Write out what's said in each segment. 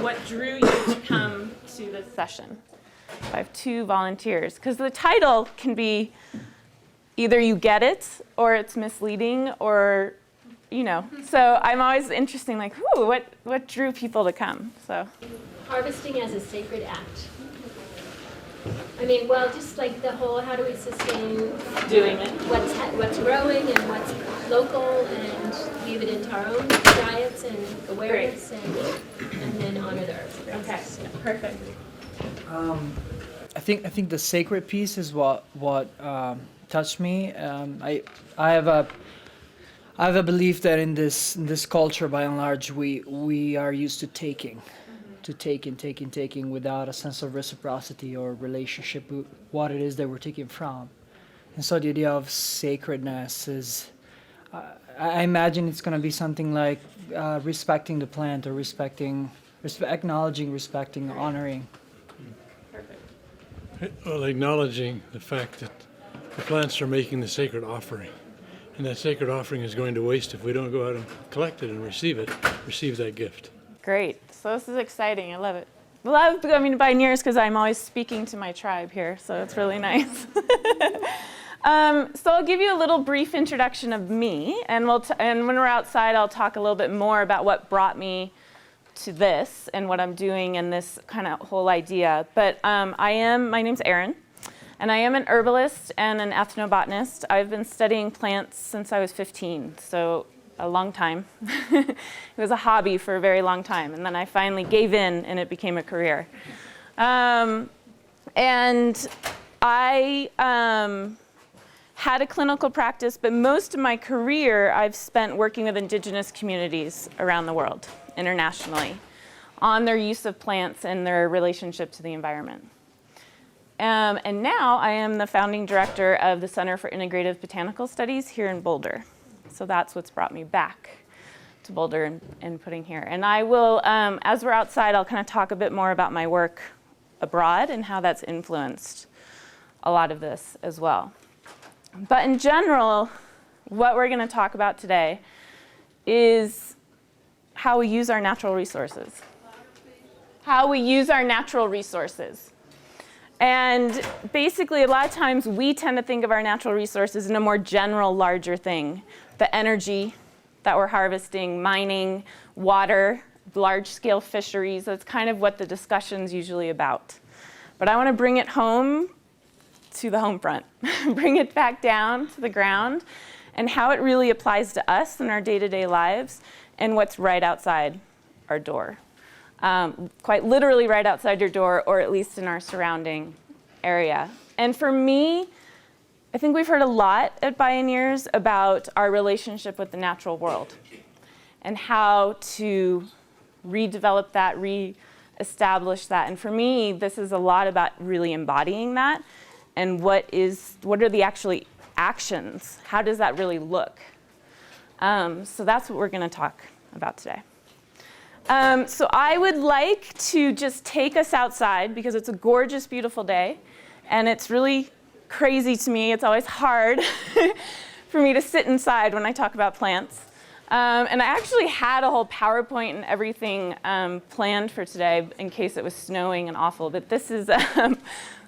what drew you to come to this session? I have 2 volunteers, because the title can be either you get it, or it's misleading, or, you know. So I'm always interested, like, what drew people to come? So harvesting as a sacred act. I mean, well, just like the whole, how do we sustain doing it, what's growing and what's local, and weave it into our own diets and awareness, and then honor the earth. Okay, perfect. I think the sacred piece is what touched me. I have a belief that in this culture, by and large, we are used to taking. To taking without a sense of reciprocity or relationship with what it is that we're taking from. And so the idea of sacredness is, I imagine it's going to be something like respecting the plant, or acknowledging, respecting, honoring. Perfect. Well, acknowledging the fact that the plants are making the sacred offering. And that sacred offering is going to waste if we don't go out and collect it and receive that gift. Great. So this is exciting. I love it. I love coming to Bioneers because I'm always speaking to my tribe here, so it's really nice. So I'll give you a little brief introduction of me, and when we're outside, I'll talk a little bit more about what brought me to this and what I'm doing and this kind of whole idea. But my name's Erin, and I am an herbalist and an ethnobotanist. I've been studying plants since I was 15, so a long time. It was a hobby for a very long time, and then I finally gave in and it became a career. And I had a clinical practice, but most of my career I've spent working with indigenous communities around the world, internationally, on their use of plants and their relationship to the environment. And now I am the founding director of the Center for Integrative Botanical Studies here in Boulder. So that's what's brought me back to Boulder and putting here. And I will, as we're outside, I'll kind of talk a bit more about my work abroad and how that's influenced a lot of this as well. But in general, what we're going to talk about today is how we use our natural resources. How we use our natural resources. And basically, a lot of times we tend to think of our natural resources in a more general, larger thing. The energy that we're harvesting, mining, water, large-scale fisheries. That's kind of what the discussion's usually about. But I want to bring it home to the home front. Bring it back down to the ground and how it really applies to us in our day-to-day lives and what's right outside our door. Quite literally right outside your door, or at least in our surrounding area. And for me, I think we've heard a lot at Bioneers about our relationship with the natural world and how to redevelop that, re-establish that. And for me, this is a lot about really embodying that and what are the actually actions? How does that really look? So that's what we're going to talk about today. So I would like to just take us outside because it's a gorgeous, beautiful day, and it's really crazy to me. It's always hard for me to sit inside when I talk about plants. And I actually had a whole PowerPoint and everything planned for today in case it was snowing and awful, but this is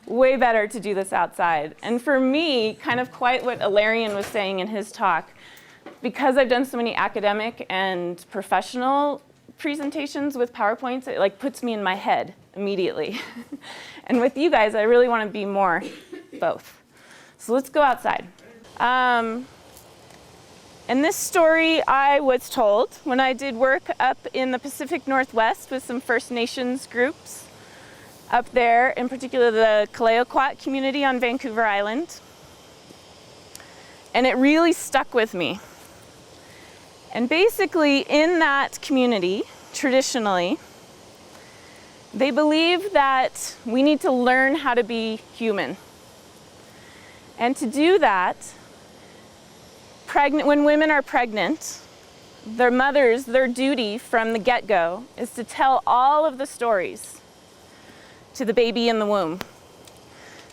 way better to do this outside. And for me, kind of quite what Ilarion was saying in his talk, because I've done so many academic and professional presentations with PowerPoints, it like puts me in my head immediately. And with you guys, I really want to be more both. So let's go outside. And this story I was told when I did work up in the Pacific Northwest with some First Nations groups up there, in particular the Kalayoquat community on Vancouver Island. And it really stuck with me. And basically, in that community, traditionally, they believe that we need to learn how to be human. And to do that, when women are pregnant, their mothers, their duty from the get-go is to tell all of the stories to the baby in the womb.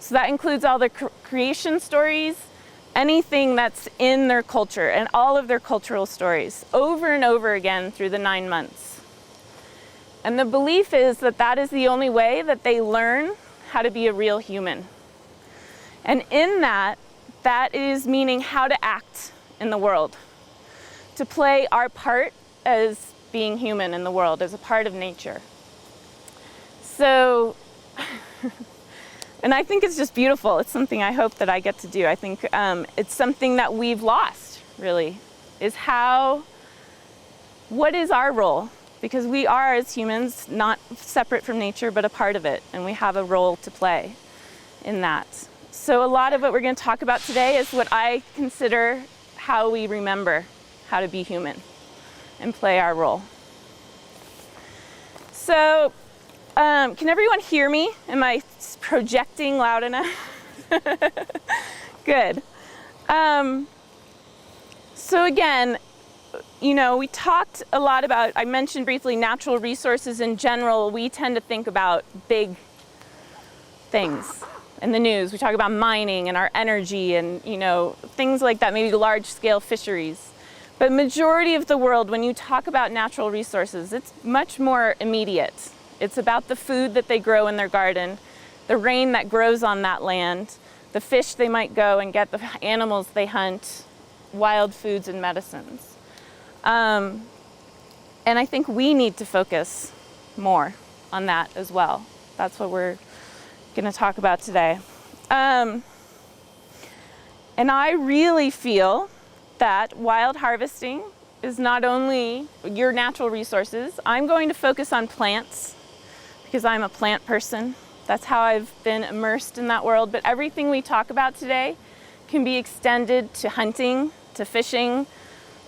So that includes all the creation stories, anything that's in their culture and all of their cultural stories over and over again through the 9 months. And the belief is that that is the only way that they learn how to be a real human. And in that, that is meaning how to act in the world, to play our part as being human in the world, as a part of nature. So, and I think it's just beautiful. It's something I hope that I get to do. I think it's something that we've lost, really, is what is our role? Because we are, as humans, not separate from nature, but a part of it, and we have a role to play in that. So a lot of what we're going to talk about today is what I consider how we remember how to be human and play our role. So, can everyone hear me? Am I projecting loud enough? Good. So again, you know, we talked a lot about, I mentioned briefly, natural resources in general. We tend to think about big things in the news. We talk about mining and our energy and, you know, things like that, maybe large-scale fisheries. But majority of the world, when you talk about natural resources, it's much more immediate. It's about the food that they grow in their garden, the rain that grows on that land, the fish they might go and get, the animals they hunt, wild foods and medicines. And I think we need to focus more on that as well. That's what we're going to talk about today. And I really feel that wild harvesting is not only your natural resources. I'm going to focus on plants because I'm a plant person. That's how I've been immersed in that world. But everything we talk about today can be extended to hunting, to fishing,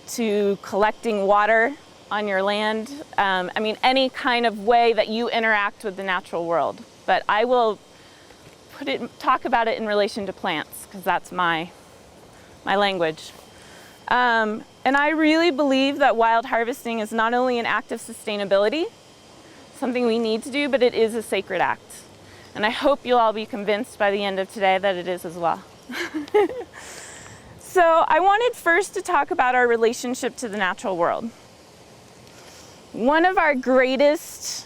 to collecting water on your land. I mean, any kind of way that you interact with the natural world. But I will talk about it in relation to plants because that's my language. And I really believe that wild harvesting is not only an act of sustainability, something we need to do, but it is a sacred act. And I hope you'll all be convinced by the end of today that it is as well. So I wanted first to talk about our relationship to the natural world. One of our greatest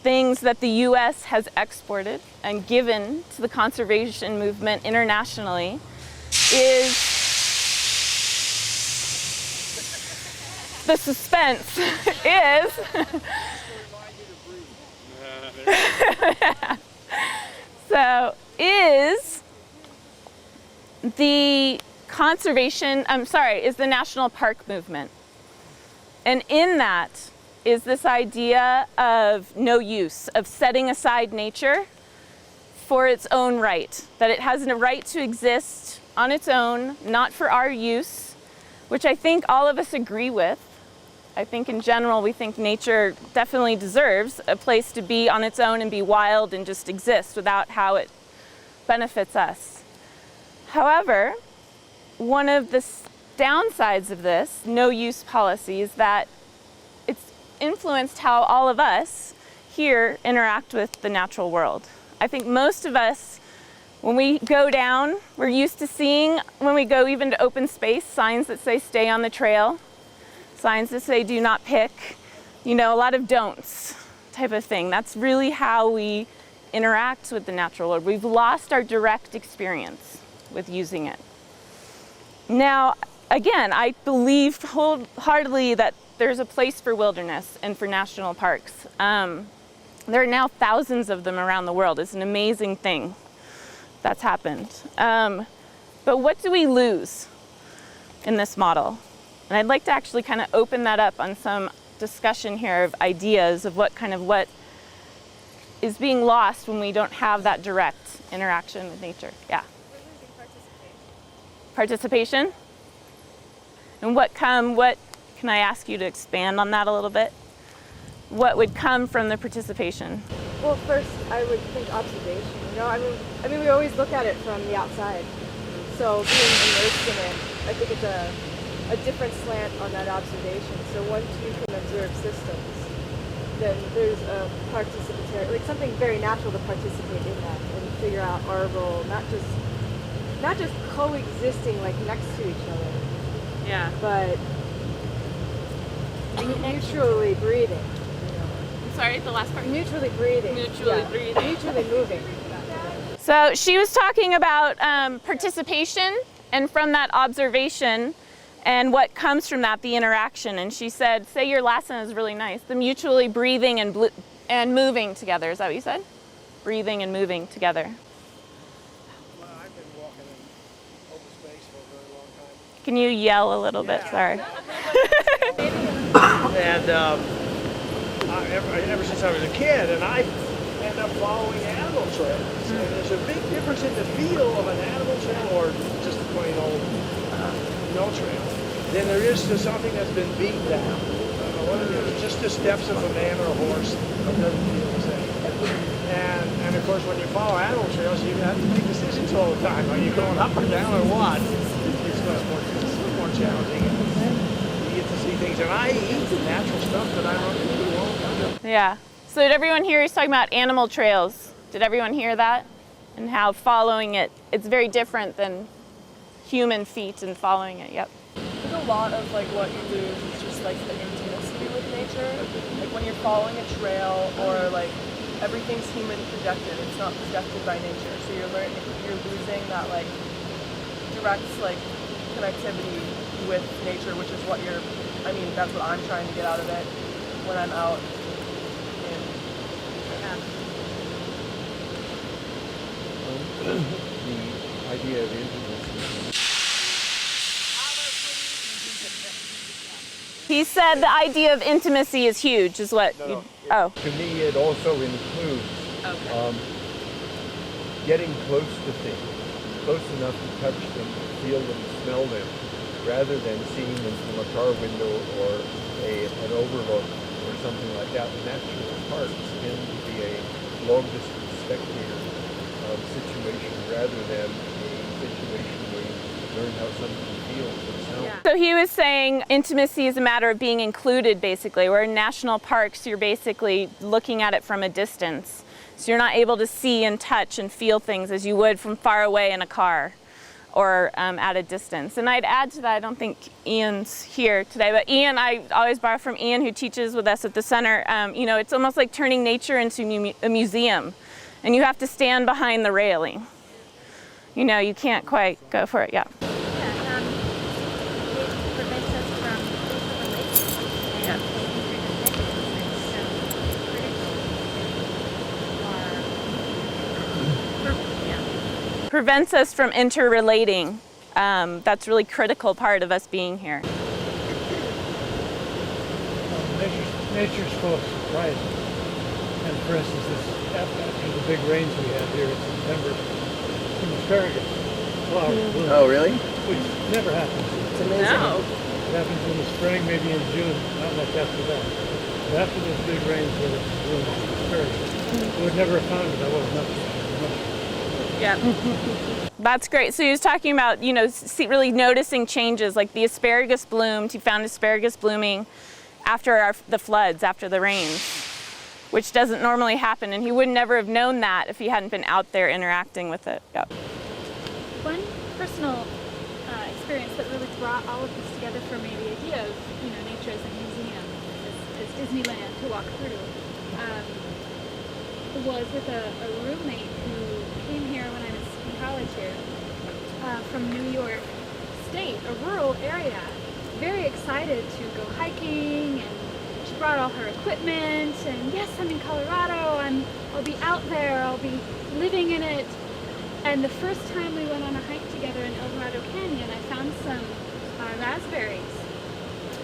things that the US has exported and given to the conservation movement internationally is the suspense is so is the conservation, is the national park movement. And in that is this idea of no use, of setting aside nature for its own right, that it has a right to exist on its own, not for our use, which I think all of us agree with. I think in general we think nature definitely deserves a place to be on its own and be wild and just exist without how it benefits us. However, one of the downsides of this no-use policy is that it's influenced how all of us here interact with the natural world. I think most of us, when we go down, we're used to seeing, when we go even to open space, signs that say stay on the trail, signs that say do not pick, you know, a lot of don'ts type of thing. That's really how we interact with the natural world. We've lost our direct experience with using it. Now, again, I believe wholeheartedly that there's a place for wilderness and for national parks. There are now thousands of them around the world. It's an amazing thing that's happened. But what do we lose in this model? And I'd like to actually kind of open that up on some discussion here of ideas of what is being lost when we don't have that direct interaction with nature. Yeah. Participation? And what can I ask you to expand on that a little bit? What would come from the participation? Well, first I would think observation. You know, I mean, we always look at it from the outside. So being immersed in it, I think it's a different slant on that observation. So once you can observe systems, then there's a participatory, like something very natural to participate in that and figure out our role, not just coexisting like next to each other. Yeah. But mutually breathing. sorry, the last part. Mutually breathing. Mutually breathing. Mutually moving. So she was talking about participation, and from that observation and what comes from that, the interaction. And she said, say your last sentence is really nice, the mutually breathing and moving together. Is that what you said? Breathing and moving together. Well, I've been walking in open space for a very long time. Can you yell a little bit? Sorry. And ever since I was a kid, and I end up following animal trails. And there's a big difference in the feel of an animal trail or just a plain old no trail than there is to something that's been beat down. What it is, just the steps of a man or a horse, it doesn't feel the same. And of course, when you follow animal trails, you have to make decisions all the time. Are you going up or down or what? It's much more challenging. You get to see things, and I eat the natural stuff that I run into all the time. Yeah. So did everyone hear he's talking about animal trails? Did everyone hear that? And how following it, it's very different than human feet and following it. Yep. I think a lot of like what you lose is just like the intimacy with nature. Like when you're following a trail or like everything's human projected, it's not projected by nature. So you're losing that like direct like connectivity with nature, which is what that's what I'm trying to get out of it when I'm out in the idea of intimacy. He said the idea of intimacy is huge, is what you... Oh. To me, it also includes getting close to things, close enough to touch them, feel them, smell them, rather than seeing them from a car window or an overlook or something like that. Natural parks tend to be a long-distance spectator situation rather than a situation where you learn how something feels and sounds. So he was saying intimacy is a matter of being included, basically. Where in national parks, you're basically looking at it from a distance. So you're not able to see and touch and feel things as you would from far away in a car or at a distance. And I'd add to that, I don't think Ian's here today, but Ian, I always borrow from Ian, who teaches with us at the center. It's almost like turning nature into a museum. And you have to stand behind the railing. You can't quite go for it, yeah. It prevents us from relating and Prevents us from interrelating. That's a really critical part of us being here. Nature's full of surprises. And for instance, after the big rains we had here in September, some asparagus flowers bloom. Oh, really? Which never happens. It's amazing. No. It happens in the spring, maybe in June, not much after that. But after those big rains where it's blooming asparagus, we would never have found it. I wasn't up there. Yeah. That's great. So he was talking about, really noticing changes, like the asparagus bloomed. He found asparagus blooming after the floods, after the rains, which doesn't normally happen. And he would never have known that if he hadn't been out there interacting with it. Yep. one personal experience that really brought all of this together for me, the idea of nature as a museum, as Disneyland to walk through, was with a roommate who came here when I was in college here, from New York State, a rural area, very excited to go hiking, and she brought all her equipment, and yes, I'm in Colorado, I'll be out there, I'll be living in it. And the first time we went on a hike together in El Dorado Canyon, I found some raspberries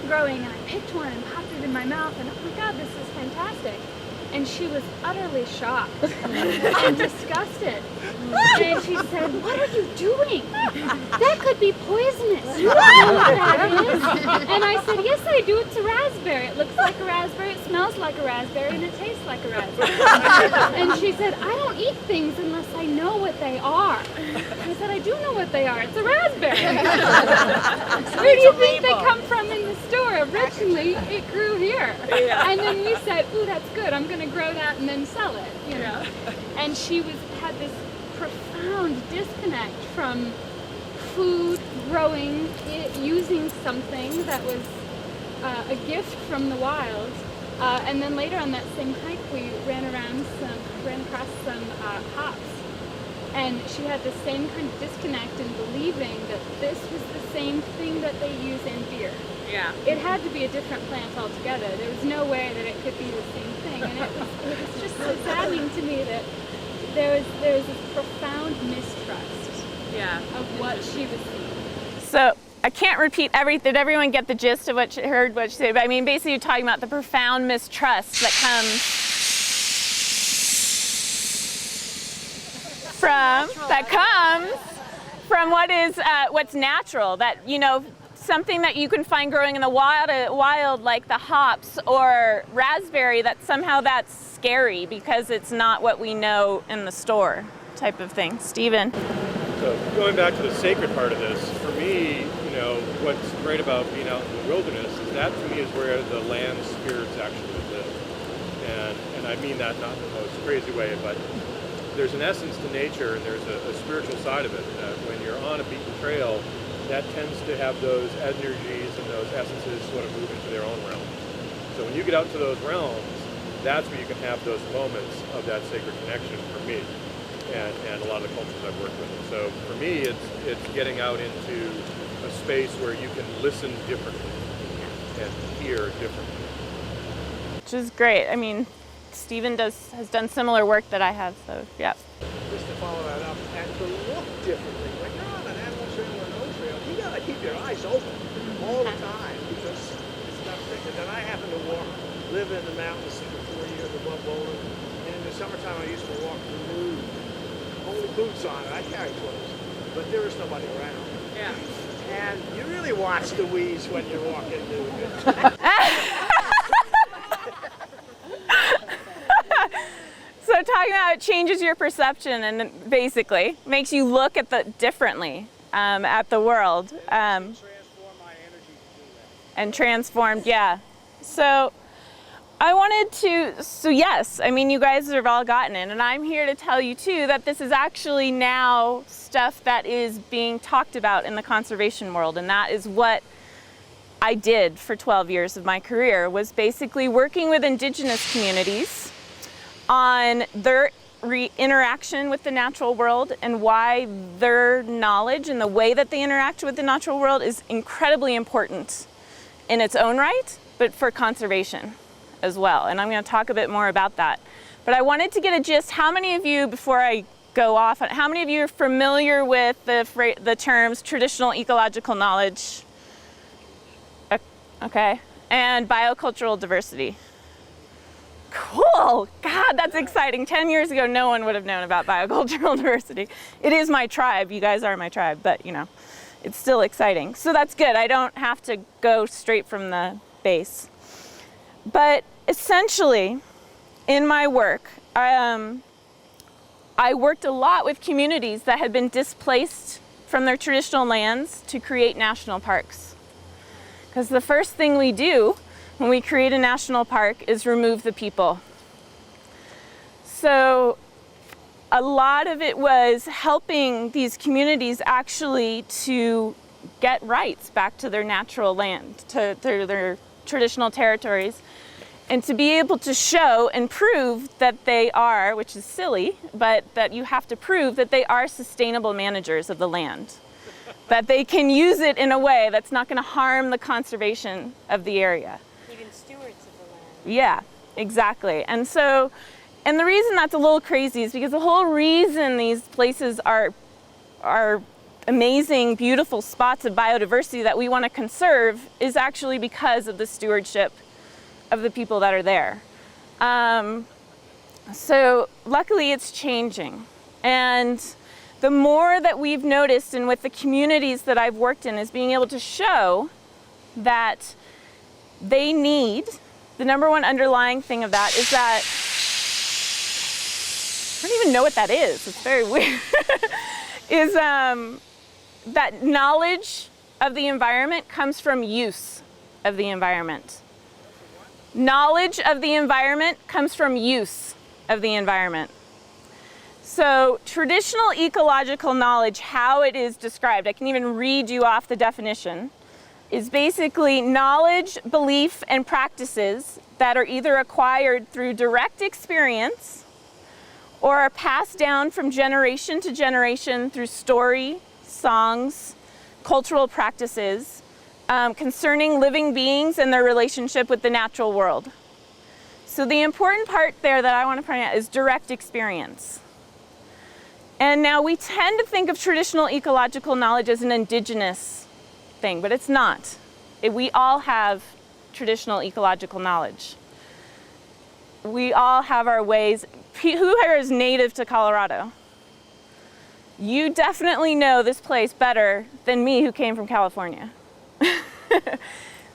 growing, and I picked one and popped it in my mouth, and oh my God, this is fantastic. And she was utterly shocked and disgusted. And she said, "What are you doing? That could be poisonous. You don't know what that is." And I said, "Yes, I do. It's a raspberry. It looks like a raspberry, it smells like a raspberry, and it tastes like a raspberry." And she said, "I don't eat things unless I know what they are." I said, "I do know what they are. It's a raspberry." Where do you think they come from in the store? Originally, it grew here. And then we said, "Ooh, that's good. I'm going to grow that and then sell it." And she had this profound disconnect from food, growing, using something that was a gift from the wild, And then later on that same hike, we ran across some hops. And she had the same kind of disconnect in believing that this was the same thing that they use in beer. Yeah. It had to be a different plant altogether. There was no way that it could be the same thing. And it was just so saddening to me that there was this profound mistrust of what she was seeing. So I can't repeat everything. Did everyone get the gist of what she said? But I mean, basically you're talking about the profound mistrust that comes from what's natural. That, you know, something that you can find growing in the wild like the hops or raspberry, that somehow that's scary because it's not what we know in the store type of thing. Stephen? So going back to the sacred part of this, for me, you know, what's great about being out in the wilderness is that to me is where the land spirits actually live. And I mean that not in the most crazy way, but there's an essence to nature and there's a spiritual side of it. When you're on a beaten trail, that tends to have those energies and those essences sort of move into their own realm. So when you get out to those realms, that's where you can have those moments of that sacred connection for me and a lot of the cultures I've worked with. And so for me, it's getting out into a space where you can listen differently and hear differently. Which is great. I mean, Stephen has done similar work that I have, so yeah. Just to follow that up and to look differently. When you're on an animal trail or no trail, you gotta keep your eyes open all the time because it's not different. And I happen to live in the mountains for 4 years above Boulder. And in the summertime, I used to walk nude, only boots on. I carry clothes, but there is nobody around. Yeah. And you really watch the weeds when you're walking nude. So talking about it changes your perception and basically makes you look at differently at the world. Transform my energy to do that. And transformed, yeah. So yes, I mean, you guys have all gotten it, and I'm here to tell you too that this is actually now stuff that is being talked about in the conservation world, and that is what I did for 12 years of my career, was basically working with indigenous communities on their interaction with the natural world and why their knowledge and the way that they interact with the natural world is incredibly important in its own right, but for conservation as well. And I'm going to talk a bit more about that. But I wanted to get a gist. How many of you, before I go off, how many of you are familiar with the terms traditional ecological knowledge, okay, and biocultural diversity? Cool. God, that's exciting. 10 years ago, no one would have known about biocultural diversity. It is my tribe. You guys are my tribe, but you know, it's still exciting. So that's good. I don't have to go straight from the base. But essentially, in my work, I worked a lot with communities that had been displaced from their traditional lands to create national parks. Because the first thing we do when we create a national park is remove the people. So a lot of it was helping these communities actually to get rights back to their natural land, to their traditional territories, and to be able to show and prove that they are, which is silly, but that you have to prove that they are sustainable managers of the land, that they can use it in a way that's not going to harm the conservation of the area. Even stewards of the land. Yeah, exactly. And so, and the reason that's a little crazy is because the whole reason these places are amazing, beautiful spots of biodiversity that we want to conserve is actually because of the stewardship of the people that are there. So luckily it's changing. And the more that we've noticed, and with the communities that I've worked in, is being able to show that they need, the number one underlying thing of that is that, I don't even know what that is, it's very weird, is that knowledge of the environment comes from use of the environment. Knowledge of the environment comes from use of the environment. So traditional ecological knowledge, how it is described, I can even read you off the definition, is basically knowledge, belief, and practices that are either acquired through direct experience or are passed down from generation to generation through story, songs, cultural practices concerning living beings and their relationship with the natural world. So the important part there that I want to point out is direct experience. And now we tend to think of traditional ecological knowledge as an indigenous thing, but it's not. We all have traditional ecological knowledge. We all have our ways. Who here is native to Colorado? You definitely know this place better than me who came from California.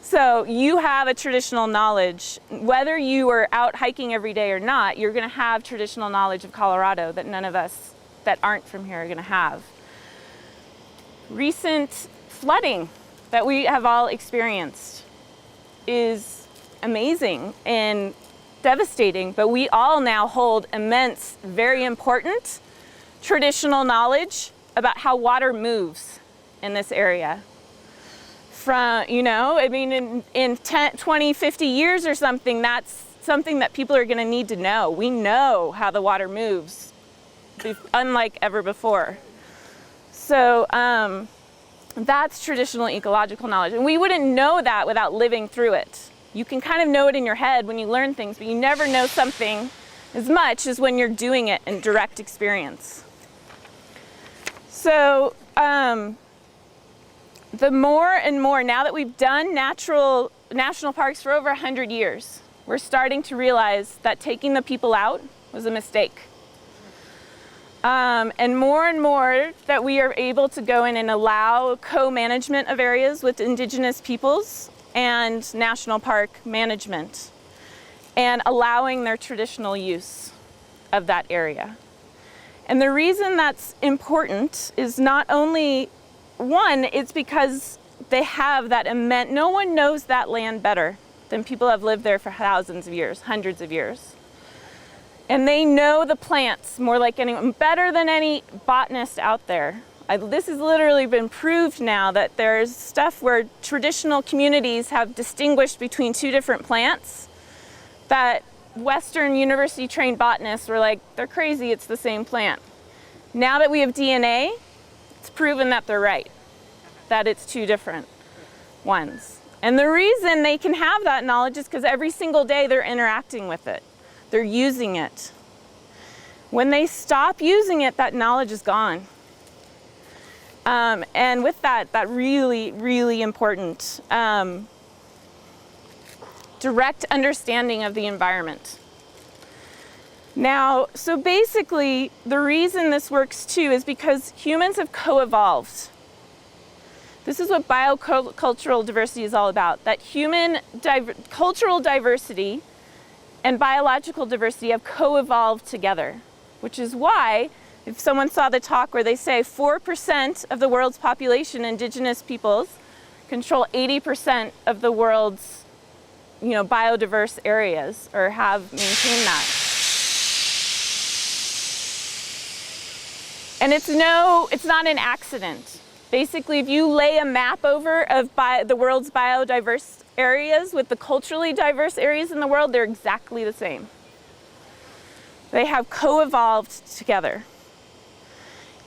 So you have a traditional knowledge. Whether you are out hiking every day or not, you're going to have traditional knowledge of Colorado that none of us that aren't from here are going to have. Recent flooding that we have all experienced is amazing and devastating, but we all now hold immense, very important traditional knowledge about how water moves in this area. From, I mean, in 10, 20, 50 years or something, that's something that people are going to need to know. We know how the water moves, unlike ever before. So that's traditional ecological knowledge. And we wouldn't know that without living through it. You can kind of know it in your head when you learn things, but you never know something as much as when you're doing it in direct experience. So the more and more, now that we've done national parks for over 100 years, we're starting to realize that taking the people out was a mistake. And more that we are able to go in and allow co-management of areas with indigenous peoples and national park management and allowing their traditional use of that area. And the reason that's important is not only, one, it's because they have that immense, no one knows that land better than people who have lived there for thousands of years, hundreds of years. And they know the plants more like anyone, better than any botanist out there. This has literally been proved now that there's stuff where traditional communities have distinguished between two different plants that Western university trained botanists were like, they're crazy, it's the same plant. Now that we have DNA, it's proven that they're right, that it's two different ones. And the reason they can have that knowledge is because every single day they're interacting with it. They're using it. When they stop using it, that knowledge is gone. And with that really, really important direct understanding of the environment. Now, so basically, the reason this works too is because humans have co-evolved. This is what biocultural diversity is all about, that cultural diversity and biological diversity have co-evolved together, which is why, if someone saw the talk where they say 4% of the world's population, indigenous peoples, control 80% of the world's biodiverse areas, or have maintained that. And it's not an accident. Basically, if you lay a map over of the world's biodiverse areas with the culturally diverse areas in the world, they're exactly the same. They have co-evolved together.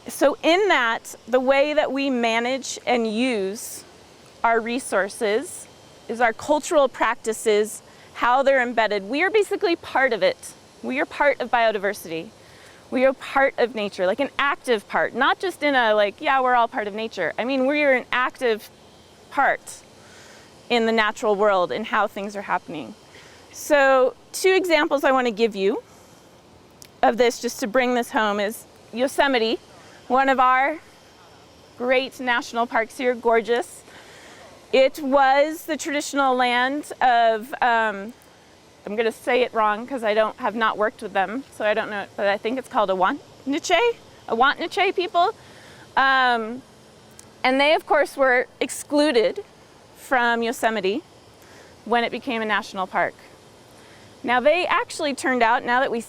So in that, the way that we manage and use our resources is our cultural practices, how they're embedded. We are basically part of it. We are part of biodiversity. We are part of nature, like an active part, not just in a we're all part of nature. I mean, we are an active part in the natural world and how things are happening. So 2 examples I want to give you of this, just to bring this home, is Yosemite, one of our great national parks here, gorgeous. It was the traditional land of, I'm going to say it wrong because I have not worked with them, so I don't know, but I think it's called Awantniche people. And they, of course, were excluded from Yosemite when it became a national park. Now, they actually turned out, now that we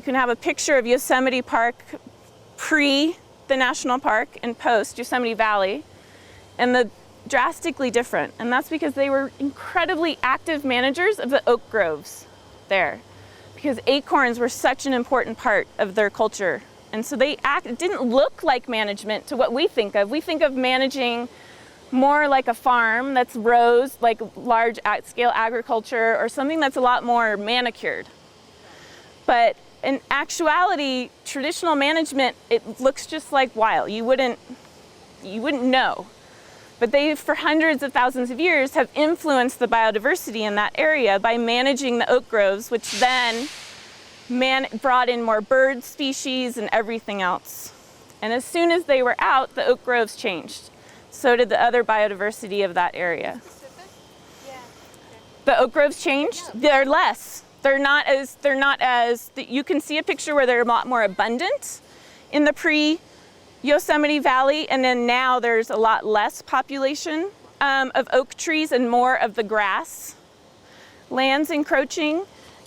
can have a picture of Yosemite Park pre the national park and post Yosemite Valley. And drastically different, and that's because they were incredibly active managers of the oak groves there, because acorns were such an important part of their culture. And so it didn't look like management to what we think of. We think of managing more like a farm that's rows, like large scale agriculture, or something that's a lot more manicured. But in actuality, traditional management, it looks just like wild. You wouldn't know. But they, for hundreds of thousands of years, have influenced the biodiversity in that area by managing the oak groves, which then brought in more bird species and everything else. And as soon as they were out, the oak groves changed. So did the other biodiversity of that area. The oak groves changed. They're less. They're not as, you can see a picture where they're a lot more abundant in the pre-Yosemite Valley, and then now there's a lot less population of oak trees and more of the grass lands encroaching.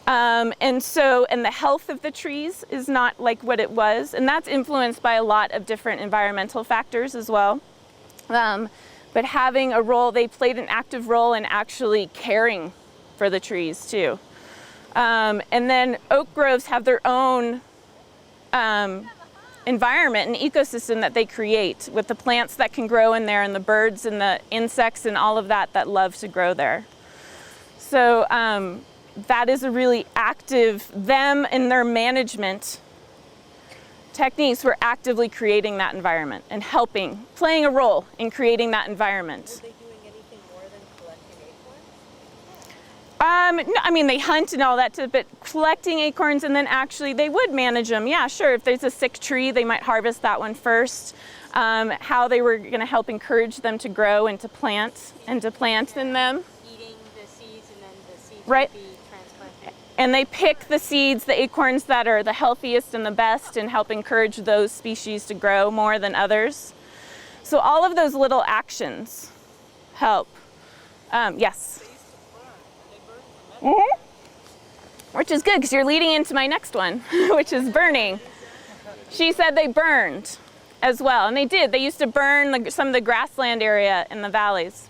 And the health of the trees is not like what it was, and that's influenced by a lot of different environmental factors as well. But having a role, they played an active role in actually caring for the trees too. And then oak groves have their own environment and ecosystem that they create with the plants that can grow in there and the birds and the insects and all of that love to grow there. So that is a really active, them and their management techniques were actively creating that environment and playing a role in creating that environment. Were they doing anything more than collecting acorns? No, I mean, they hunt and all that too, but collecting acorns, and then actually they would manage them. Yeah, sure. If there's a sick tree, they might harvest that one first. How they were going to help encourage them to grow and to plant in them. Eating the seeds and then the seeds Right. would be transplanted. And they pick the seeds, the acorns that are the healthiest and the best, and help encourage those species to grow more than others. So all of those little actions help. Yes? Mm-hmm. Which is good, because you're leading into my next one, which is burning. She said they burned as well, and they did. They used to burn some of the grassland area in the valleys.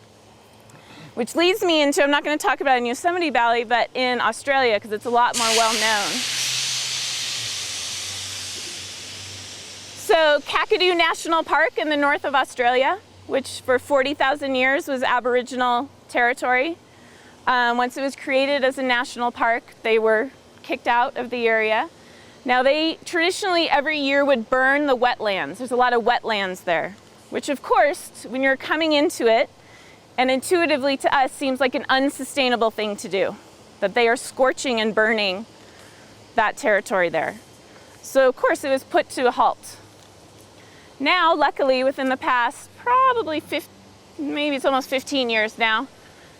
Which leads me into, I'm not going to talk about it in Yosemite Valley, but in Australia, because it's a lot more well known. So Kakadu National Park in the north of Australia, which for 40,000 years was Aboriginal territory. Once it was created as a national park, they were kicked out of the area. Now they traditionally every year would burn the wetlands. There's a lot of wetlands there, which of course, when you're coming into it, and intuitively to us seems like an unsustainable thing to do, that they are scorching and burning that territory there. So of course it was put to a halt. Now, luckily, within the past probably maybe it's almost 15 years now,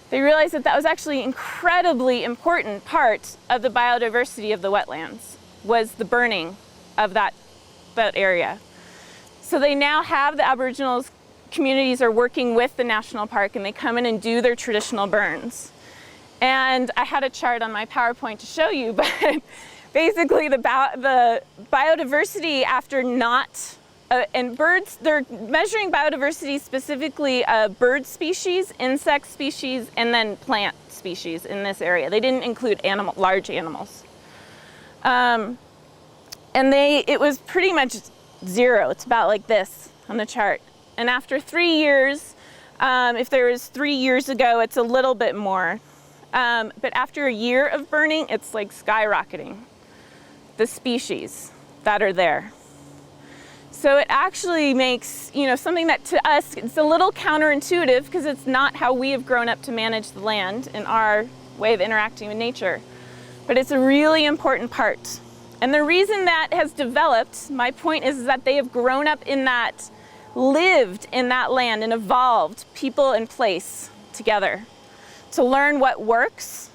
they realized that that was actually an incredibly important part of the biodiversity of the wetlands, was the burning of that area. So they now have the Aboriginals communities are working with the national park, and they come in and do their traditional burns. And I had a chart on my PowerPoint to show you, but basically the biodiversity after and birds, they're measuring biodiversity specifically bird species, insect species, and then plant species in this area. They didn't include large animals. And it was pretty much zero. It's about like this on the chart. And after 3 years, if there was 3 years ago, it's a little bit more. But after a year of burning, it's like skyrocketing, the species that are there. So it actually makes, something that to us, it's a little counterintuitive because it's not how we have grown up to manage the land in our way of interacting with nature. But it's a really important part. And the reason that has developed, my point is that they have grown up in that, lived in that land and evolved people and place together to learn what works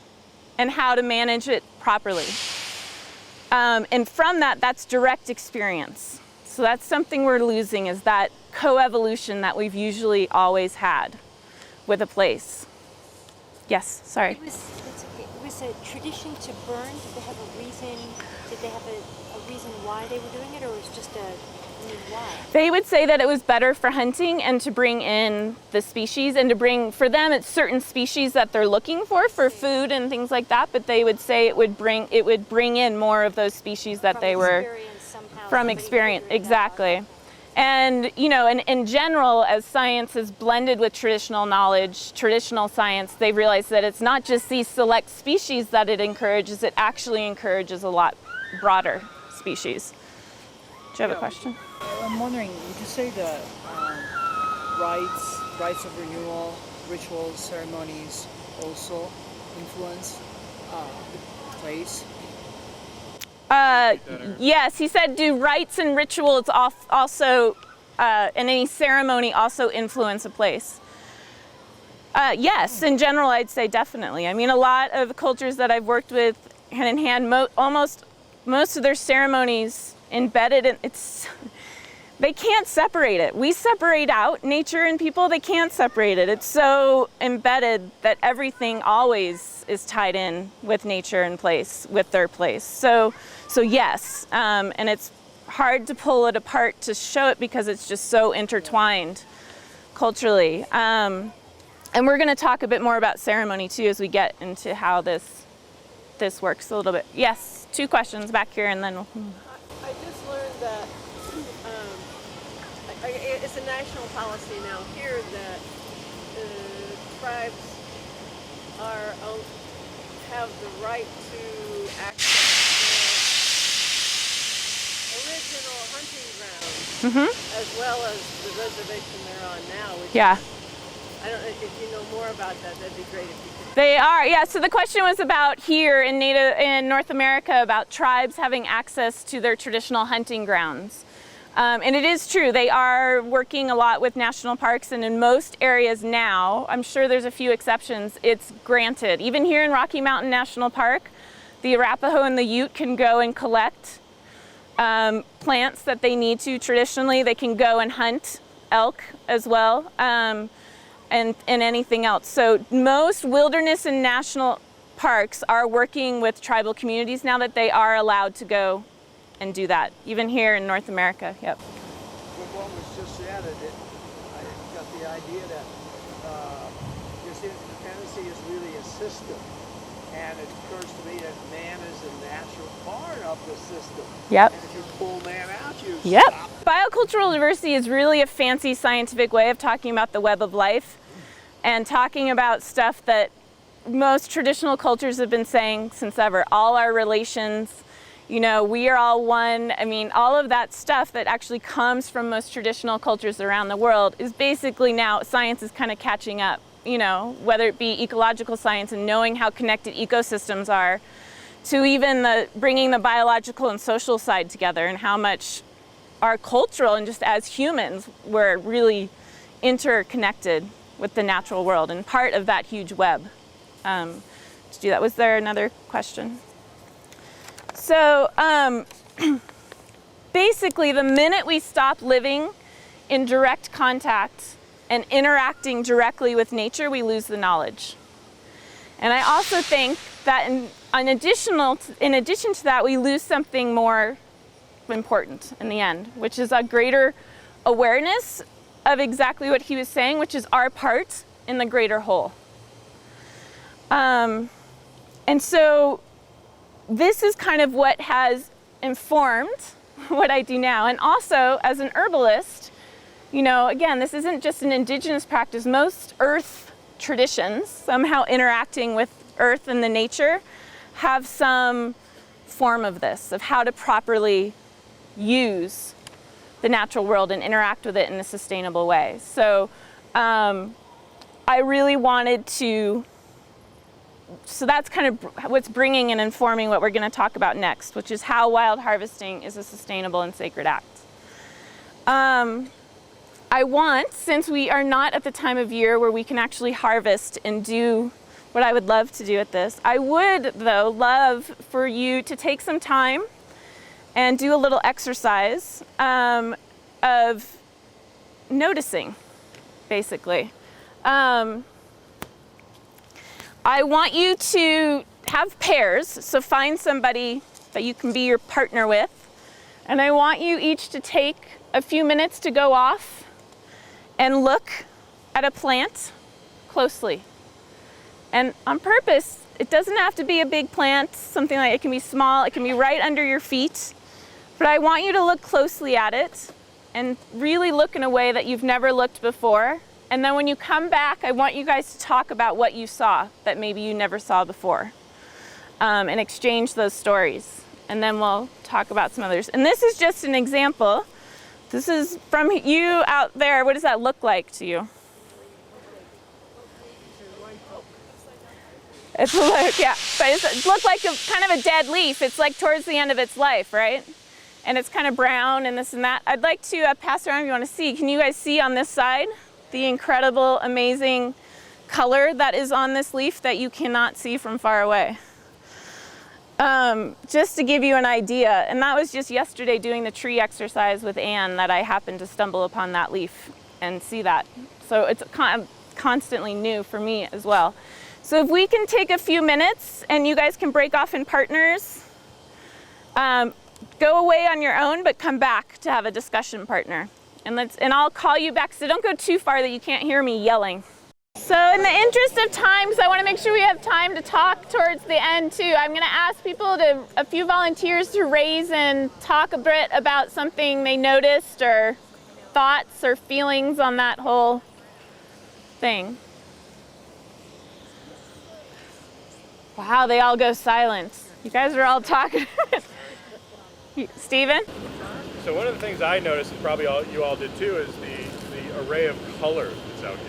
and how to manage it properly. And from that, that's direct experience. So that's something we're losing, is that coevolution that we've usually always had with a place. Yes, sorry. It was a tradition to burn. Did they have a reason? Did they have a reason why they were doing it, or was it just a They would say that it was better for hunting and to bring in the species and to bring, for them, it's certain species that they're looking for food and things like that, but they would say it would bring in more of those species that they were from experience. Exactly. And, you know, in general, as science is blended with traditional knowledge, traditional science, they realize that it's not just these select species that it encourages, it actually encourages a lot broader species. Do you have a question? I'm wondering, would you say that rites of renewal, rituals, ceremonies also influence the place? Yes, he said, do rites and rituals also, and any ceremony also influence a place? Yes, in general, I'd say definitely. I mean, a lot of cultures that I've worked with hand in hand, most of their ceremonies embedded in, they can't separate it. We separate out nature and people, they can't separate it. It's so embedded that everything always is tied in with nature and place, with their place. So yes, and it's hard to pull it apart to show it because it's just so intertwined culturally. And we're gonna talk a bit more about ceremony too as we get into how this works a little bit. Yes, 2 questions back here and then we'll... I just learned that it's a national policy now here that tribes have the right to access their original hunting grounds, as well as the reservation they're on now. Which Yeah. I don't know if you know more about that. That'd be great if you could. They are, yeah. So the question was about here in North America about tribes having access to their traditional hunting grounds. And it is true, they are working a lot with national parks, and in most areas now, I'm sure there's a few exceptions, it's granted. Even here in Rocky Mountain National Park, the Arapaho and the Ute can go and collect plants that they need to traditionally. They can go and hunt elk as well, and anything else. So most wilderness and national parks are working with tribal communities now that they are allowed to go and do that, even here in North America. Yep. With what was just said, I got the idea that this interdependency is really a system, and it occurs to me that man is a natural part of the system. Yep. And if you pull man out, you Yep. stop. Biocultural diversity is really a fancy scientific way of talking about the web of life and talking about stuff that most traditional cultures have been saying since ever. All our relations, you know, we are all one. I mean, all of that stuff that actually comes from most traditional cultures around the world is basically now science is kind of catching up, you know, whether it be ecological science and knowing how connected ecosystems are, to even bringing the biological and social side together, and how much our cultural and just as humans we're really interconnected with the natural world and part of that huge web. To do that, was there another question? So basically, the minute we stop living in direct contact and interacting directly with nature, we lose the knowledge. And I also think that in addition to that, we lose something more important in the end, which is a greater awareness of exactly what he was saying, which is our part in the greater whole. And so this is kind of what has informed what I do now. And also, as an herbalist, you know, again, this isn't just an indigenous practice. Most earth traditions, somehow interacting with earth and the nature, have some form of this, of how to properly use the natural world and interact with it in a sustainable way. So I really wanted to, so that's kind of what's bringing and informing what we're going to talk about next, which is how wild harvesting is a sustainable and sacred act. I want, since we are not at the time of year where we can actually harvest and do what I would love to do at this, I would, though, love for you to take some time and do a little exercise of noticing, basically. I want you to have pairs, so find somebody that you can be your partner with, And I want you each to take a few minutes to go off and look at a plant closely. And on purpose, it doesn't have to be a big plant, something like it can be small, it can be right under your feet. But I want you to look closely at it and really look in a way that you've never looked before. And then when you come back, I want you guys to talk about what you saw that maybe you never saw before, and exchange those stories. And then we'll talk about some others. And this is just an example. This is from you out there. What does that look like to you? It's like, yeah, but it looks like kind of a dead leaf. It's like towards the end of its life, right? And it's kind of brown and this and that. I'd like to pass around if you want to see. Can you guys see on this side the incredible, amazing color that is on this leaf that you cannot see from far away? Just to give you an idea, and that was just yesterday doing the tree exercise with Anne that I happened to stumble upon that leaf and see that. So it's constantly new for me as well. So if we can take a few minutes and you guys can break off in partners, go away on your own, but come back to have a discussion partner. And I'll call you back, so don't go too far that you can't hear me yelling. So in the interest of time, because I want to make sure we have time to talk towards the end too, I'm going to ask a few volunteers to raise and talk a bit about something they noticed or thoughts or feelings on that whole thing. Wow, they all go silent. You guys are all talking. Stephen? So one of the things I noticed, and probably you all did too, is the array of color that's out here.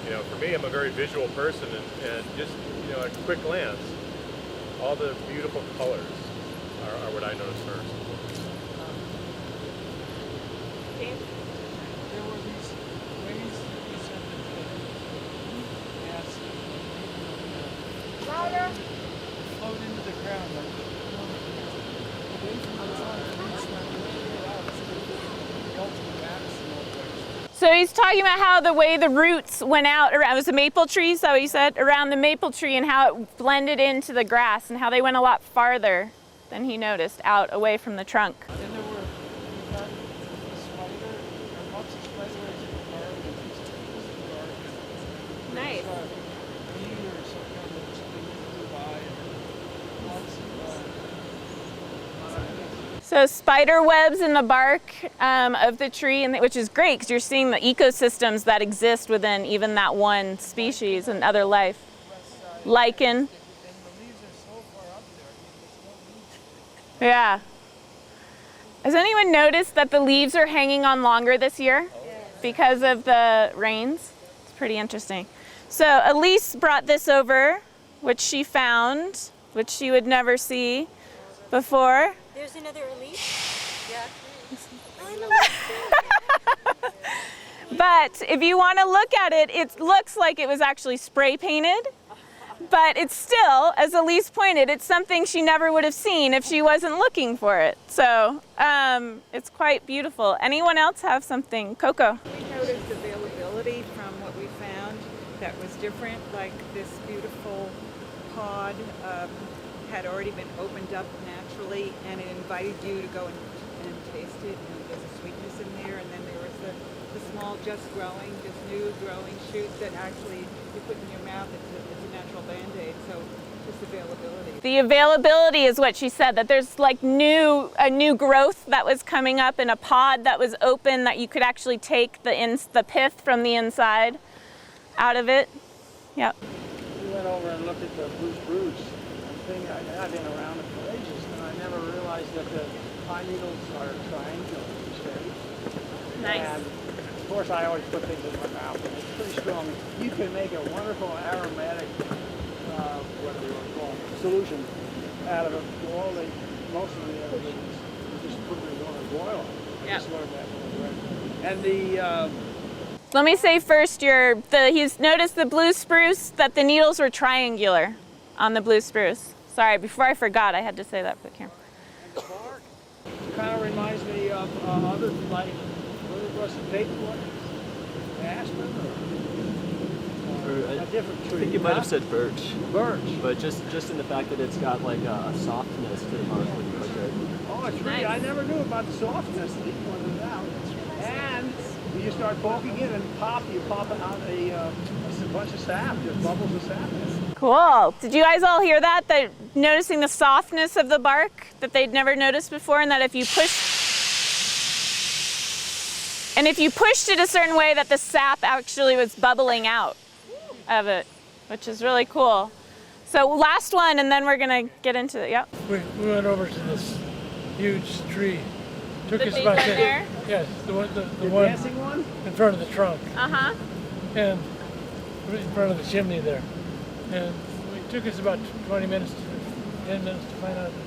You know, for me, I'm a very visual person, and just, you know, at a quick glance, all the beautiful colors are what I noticed first. James? There were these ways that you said that Louder. flowed into the ground. Away from the sun, the roots went really out, so the ultimate maximal place. So he's talking about how the way the roots went out around, it was a maple tree, is that what you said? Around the maple tree, and how it blended into the grass and how they went a lot farther than he noticed out away from the trunk. Then there were, we got a spider, or lots of spiders in the garden, in the garden. Nice. Meteors that kind of flew by, and lots of So spider webs in the bark of the tree, and which is great because you're seeing the ecosystems that exist within even that one species and other life. Lichen. and the leaves are so far up there, Yeah. Has anyone noticed that the leaves are hanging on longer this year because of the rains? It's pretty interesting. So Elise brought this over, which she found, which she would never see before. There's another Elise? Yeah. But if you want to look at it, it looks like it was actually spray painted. But it's still, as Elise pointed, it's something she never would have seen if she wasn't looking for it. So it's quite beautiful. Anyone else have something? Coco? We noticed availability from what we found that was different, like this beautiful pod had already been opened up naturally, and it invited you to go and taste it, and there's a sweetness in there, and then there was the small just new growing shoots that actually you put in your mouth. It's a natural Band-Aid, so just availability. The availability is what she said, that there's like a new growth that was coming up in a pod that was open that you could actually take the pith from the inside out of it. Yep. We went over and looked at the blue spruce. I've been around it for ages, and I never realized that the pine needles are triangular shaped. Nice. And of course, I always put things in my mouth, and it's pretty strong. You can make a wonderful aromatic, what do you want to call it, solution out of it. Most of the other things, you just put it on a boil. Yeah. Just learned that. And the Let me say first, he's noticed the blue spruce, that the needles were triangular on the blue spruce. Sorry, before I forgot, I had to say that for the camera. the bark kind of reminds me of other, like, what was it, Bakewood? Aspen? Or a different tree. I think you might have said birch. Birch. But just in the fact that it's got like a softness to the bark when you cook it. Oh, No, it's really, I never knew about the softness that you wanted out. And you start poking in and you pop out a bunch of sap, just bubbles of sap. Cool. Did you guys all hear that? That noticing the softness of the bark that they'd never noticed before, and that if you pushed it a certain way, that the sap actually was bubbling out of it, which is really cool. So last one, and then we're gonna get into it. Yep. We went over to this huge tree. Took The us big about one there? Yes, the one dancing one in front of the trunk. Uh-huh. And in front of the chimney there. And it took us about 20 minutes to 10 minutes to find out the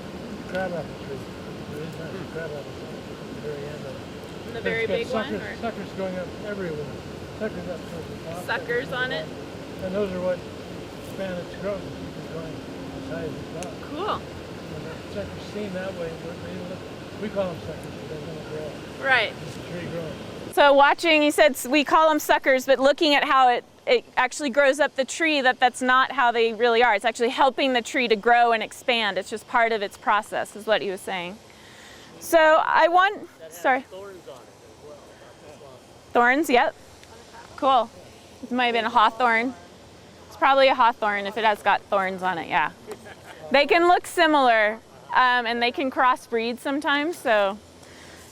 crabapple tree. There is not a crabapple tree at the very end of it. The very It's got big one? suckers, suckers going up everywhere. Suckers up towards the top. Suckers on it? And those are what span its growth. It's going as high as it's got. Cool. And the suckers seen that way, we call them suckers because they're going to grow. Right. It's a tree growing. So watching, he said we call them suckers, but looking at how it actually grows up the tree, that's not how they really are. It's actually helping the tree to grow and expand. It's just part of its process, is what he was saying. So sorry. Thorns on it as well. Thorns, yep. Cool. It might have been a hawthorn. It's probably a hawthorn if it has got thorns on it, yeah. They can look similar, and they can crossbreed sometimes, so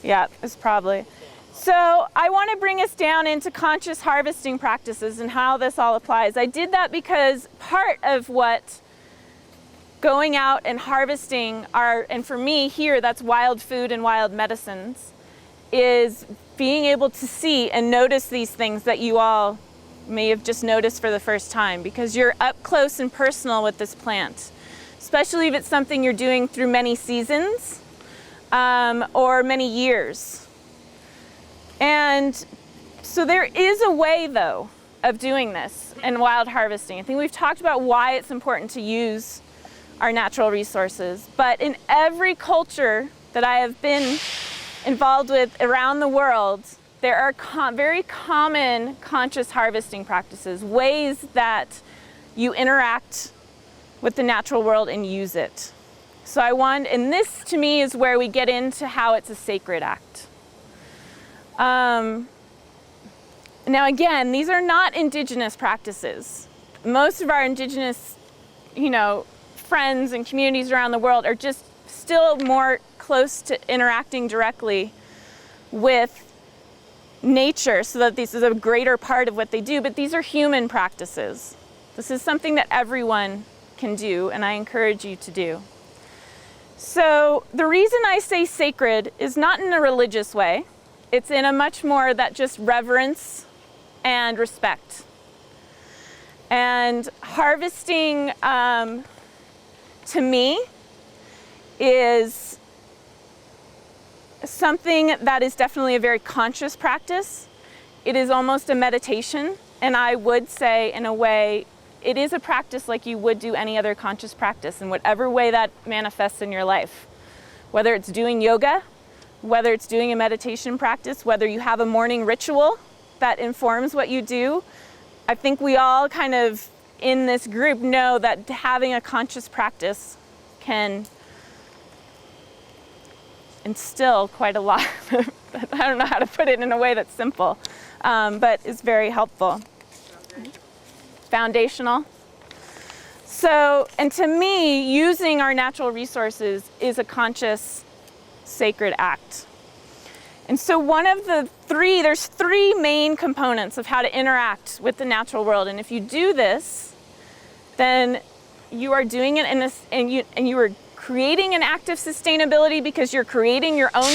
yeah, it's probably. So I want to bring us down into conscious harvesting practices and how this all applies. I did that because part of what going out and harvesting and for me here, that's wild food and wild medicines, is being able to see and notice these things that you all may have just noticed for the first time, because you're up close and personal with this plant, especially if it's something you're doing through many seasons or many years. And so there is a way, though, of doing this in wild harvesting. I think we've talked about why it's important to use our natural resources, but in every culture that I have been involved with around the world, there are very common conscious harvesting practices, ways that you interact with the natural world and use it. So and this to me is where we get into how it's a sacred act. Now again, these are not indigenous practices. Most of our indigenous, friends and communities around the world are just still more close to interacting directly with nature, so that this is a greater part of what they do, but these are human practices. This is something that everyone can do, and I encourage you to do. So the reason I say sacred is not in a religious way. It's in a much more that just reverence and respect. And harvesting, to me, is something that is definitely a very conscious practice. It is almost a meditation, and I would say, in a way, it is a practice like you would do any other conscious practice, in whatever way that manifests in your life. Whether it's doing yoga, whether it's doing a meditation practice, whether you have a morning ritual that informs what you do. I think we all kind of in this group know that having a conscious practice can instill quite a lot. I don't know how to put it in a way that's simple, but it's very helpful. Foundational. So, and to me, using our natural resources is a conscious, sacred act. And so there's three main components of how to interact with the natural world. And if you do this, then you are doing it and you are creating an act of sustainability, because you're creating your own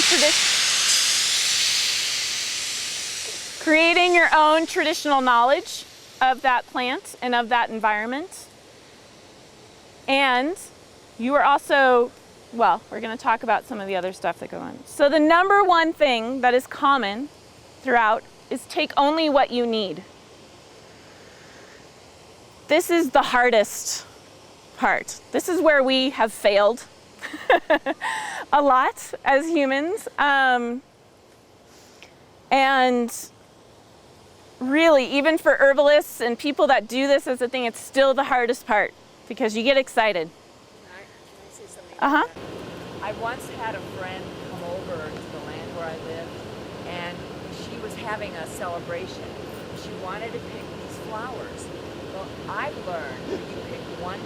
traditional knowledge of that plant and of that environment. And you are also, we're going to talk about some of the other stuff that go on. So the number one thing that is common throughout is take only what you need. This is the hardest part. This is where we have failed a lot as humans. And really, even for herbalists and people that do this as a thing, it's still the hardest part, because you get excited. Can I say something? Uh-huh. I once had a friend come over to the land where I lived, and she was having a celebration. She wanted to pick these flowers. Well, I've learned that you pick 1/10.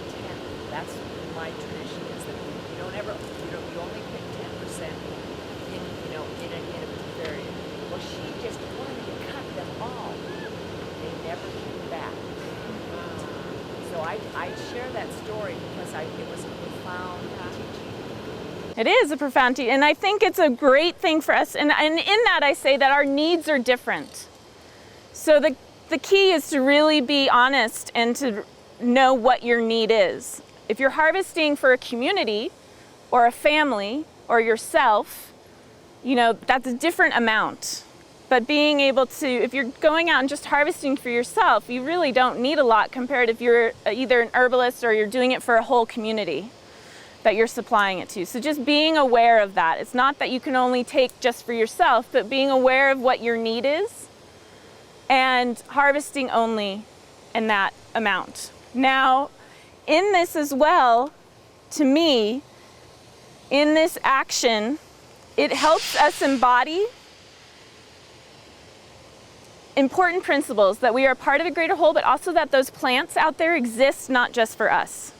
That's my tradition, is that you don't ever, you only pick 10% in a particular area. Well, she just wanted to cut them all. They never came back. So I share that story because it was a profound teaching. It is a profound teaching, and I think it's a great thing for us. And in that, I say that our needs are different. So the key is to really be honest and to know what your need is. If you're harvesting for a community or a family or yourself, that's a different amount. But being able to, if you're going out and just harvesting for yourself, you really don't need a lot compared if you're either an herbalist or you're doing it for a whole community that you're supplying it to. So just being aware of that. It's not that you can only take just for yourself, but being aware of what your need is and harvesting only in that amount. Now, in this as well, to me, in this action, it helps us embody important principles that we are part of a greater whole, but also that those plants out there exist not just for us.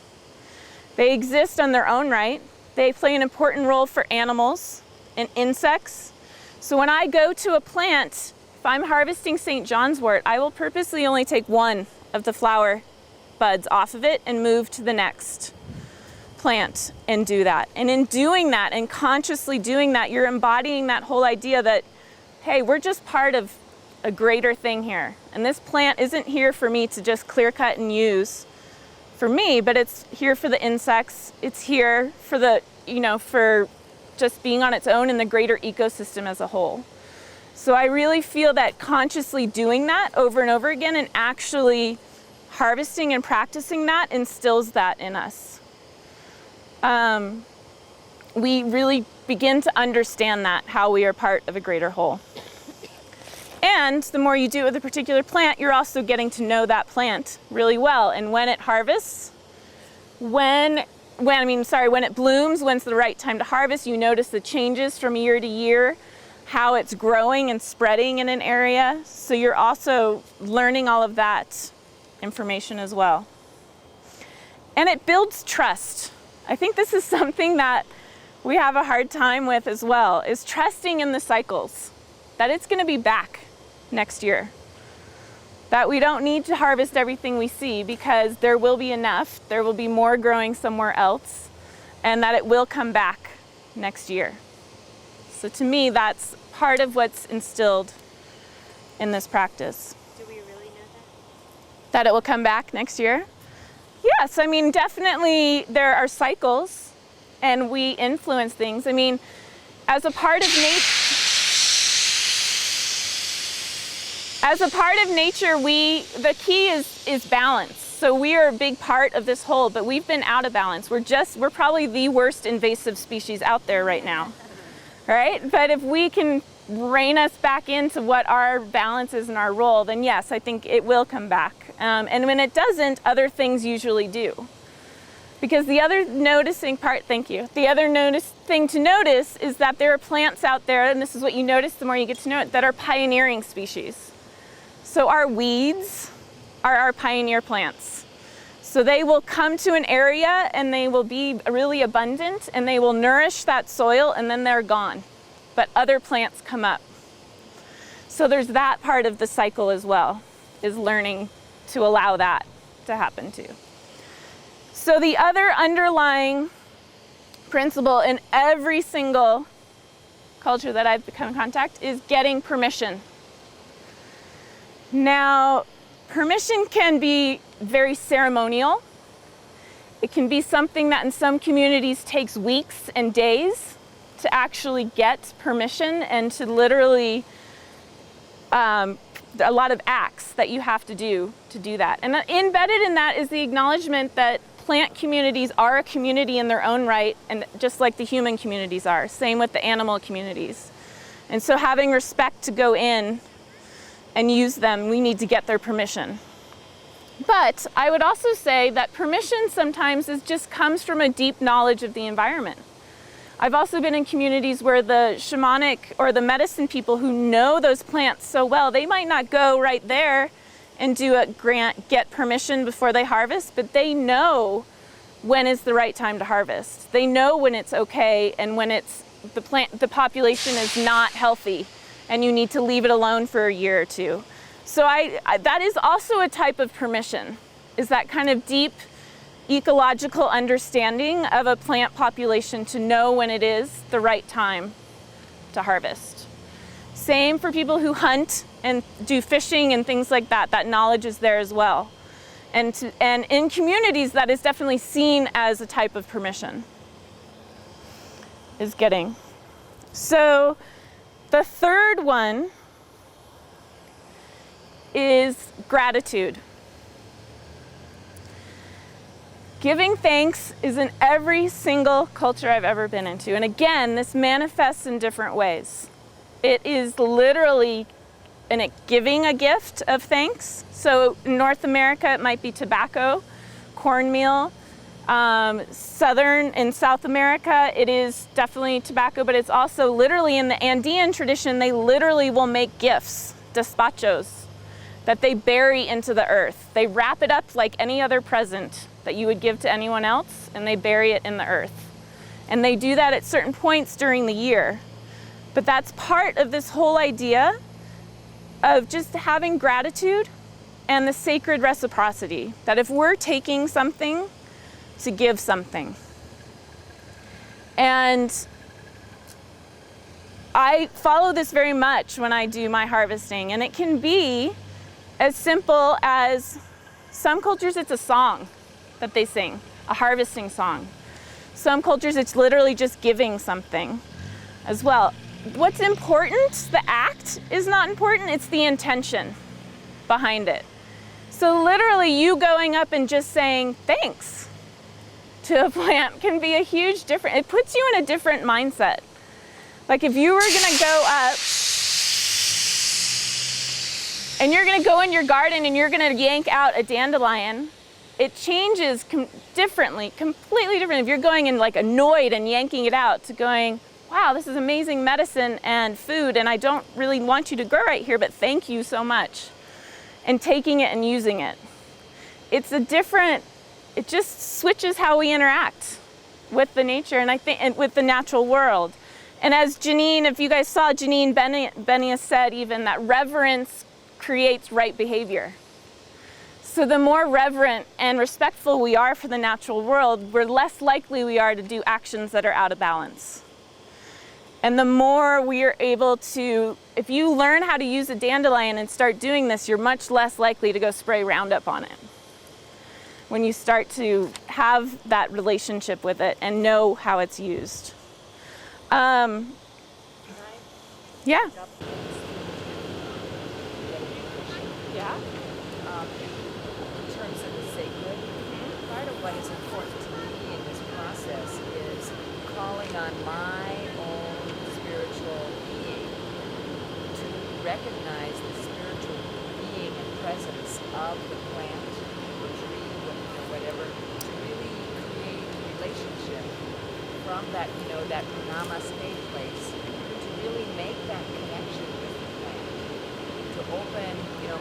They exist on their own right. They play an important role for animals and insects. So when I go to a plant, if I'm harvesting St. John's wort, I will purposely only take one of the flower buds off of it and move to the next plant and do that. And in doing that and consciously doing that, you're embodying that whole idea that, hey, we're just part of a greater thing here. And this plant isn't here for me to just clear cut and use for me, but it's here for the insects. It's here for for just being on its own in the greater ecosystem as a whole. So I really feel that consciously doing that over and over again and actually harvesting and practicing that instills that in us. We really begin to understand that, how we are part of a greater whole. And the more you do it with a particular plant, you're also getting to know that plant really well. And when it harvests, when it blooms, when's the right time to harvest, you notice the changes from year to year, how it's growing and spreading in an area. So you're also learning all of that information as well. And it builds trust. I think this is something that we have a hard time with as well, is trusting in the cycles, that it's going to be back next year. That we don't need to harvest everything we see because there will be enough, there will be more growing somewhere else, and that it will come back next year. So to me, that's part of what's instilled in this practice. Do we really know that? That it will come back next year? Yes, definitely there are cycles and we influence things. As a part of nature, the key is balance. So we are a big part of this whole, but we've been out of balance. We're probably the worst invasive species out there right now, right? But if we can rein us back into what our balance is and our role, then yes, I think it will come back. And when it doesn't, other things usually do. Because the other thing to notice is that there are plants out there, and this is what you notice the more you get to know it, that are pioneering species. So our weeds are our pioneer plants. So they will come to an area and they will be really abundant and they will nourish that soil and then they're gone. But other plants come up. So there's that part of the cycle as well, is learning to allow that to happen too. So the other underlying principle in every single culture that I've become in contact is getting permission. Now, permission can be very ceremonial. It can be something that in some communities takes weeks and days to actually get permission and to literally a lot of acts that you have to do that. And embedded in that is the acknowledgement that plant communities are a community in their own right, and just like the human communities are. Same with the animal communities. And so having respect to go in and use them, we need to get their permission. But I would also say that permission sometimes just comes from a deep knowledge of the environment. I've also been in communities where the shamanic or the medicine people who know those plants so well, they might not go right there and do a get permission before they harvest, but they know when is the right time to harvest. They know when it's okay and when it's the population is not healthy and you need to leave it alone for a year or two. So that is also a type of permission, is that kind of deep ecological understanding of a plant population to know when it is the right time to harvest. Same for people who hunt and do fishing and things like that. That knowledge is there as well. And in communities, that is definitely seen as a type of permission, is getting. So the third one is gratitude. Giving thanks is in every single culture I've ever been into. And again, this manifests in different ways. It is literally giving a gift of thanks. So in North America, it might be tobacco, cornmeal. In South America, it is definitely tobacco, but it's also literally in the Andean tradition, they literally will make gifts, despachos, that they bury into the earth. They wrap it up like any other present that you would give to anyone else, and they bury it in the earth. And they do that at certain points during the year. But that's part of this whole idea of just having gratitude and the sacred reciprocity, that if we're taking something, to give something. And I follow this very much when I do my harvesting, and it can be as simple as, some cultures it's a song that they sing, a harvesting song. Some cultures it's literally just giving something as well. What's important, the act is not important, it's the intention behind it. So literally you going up and just saying thanks to a plant can be a huge difference. It puts you in a different mindset. Like if you were gonna go up and you're gonna go in your garden and you're gonna yank out a dandelion, it changes differently, completely different. If you're going in like annoyed and yanking it out to going, wow, this is amazing medicine and food, and I don't really want you to grow right here, but thank you so much. And taking it and using it. It's a different, it just switches how we interact with the nature and I think and with the natural world. And as Janine, if you guys saw, Janine Benia said even that reverence creates right behavior. So the more reverent and respectful we are for the natural world, we're less likely we are to do actions that are out of balance. And the more we are able to, if you learn how to use a dandelion and start doing this, you're much less likely to go spray Roundup on it. When you start to have that relationship with it and know how it's used. Yeah. Yeah. In terms of the sacred, part of what is important to me in this process is calling on my own spiritual being to recognize the spiritual being and presence of the plant, the tree, whatever, to really create a relationship from that, that namaste place, to really make that connection with the plant, to open,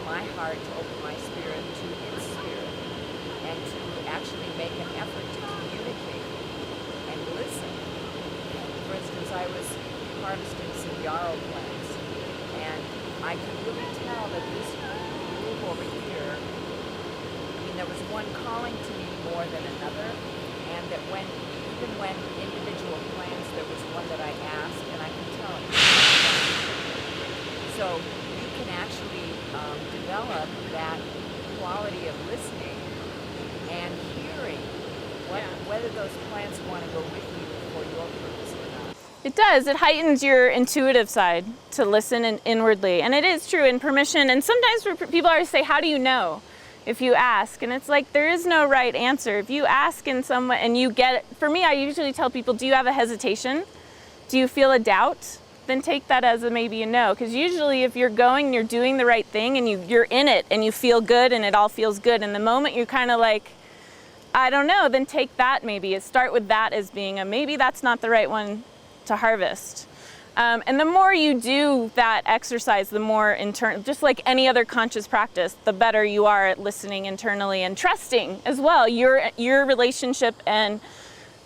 my heart, to open my spirit to its spirit, and to actually make an effort to communicate and listen. For instance, I was harvesting some yarrow plants, and I could really tell that this group over here, there was one calling to me more than another, and that even when individual plants, there was one that I asked, and I could tell it. So you can actually develop that quality of listening and hearing whether those plants want to go with you for your purpose or not. It does. It heightens your intuitive side to listen inwardly. And it is true in permission. And sometimes people always say, how do you know? If you ask. And it's like, there is no right answer. If you ask in some way and you get it, for me, I usually tell people, do you have a hesitation? Do you feel a doubt? Then take that as a maybe a no. Because usually if you're going and you're doing the right thing and you're in it and you feel good and it all feels good, and the moment you're kind of like, I don't know, then take that maybe. Start with that as being maybe that's not the right one to harvest. And the more you do that exercise, the more just like any other conscious practice, the better you are at listening internally and trusting as well your relationship and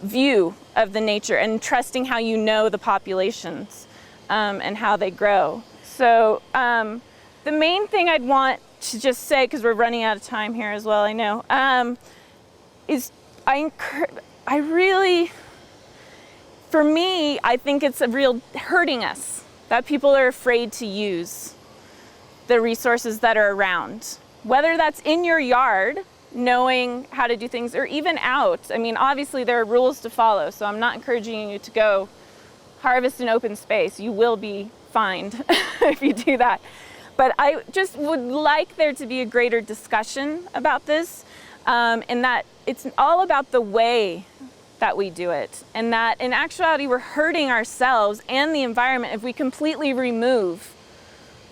view of the nature, and trusting how you know the populations and how they grow. So the main thing I'd want to just say, because we're running out of time here as well, I know, is I really, for me, I think it's a real hurting us that people are afraid to use the resources that are around, whether that's in your yard, knowing how to do things, or even out. I mean, obviously there are rules to follow, so I'm not encouraging you to go harvest in open space. You will be fined if you do that. But I just would like there to be a greater discussion about this, and that it's all about the way that we do it, and that in actuality we're hurting ourselves and the environment if we completely remove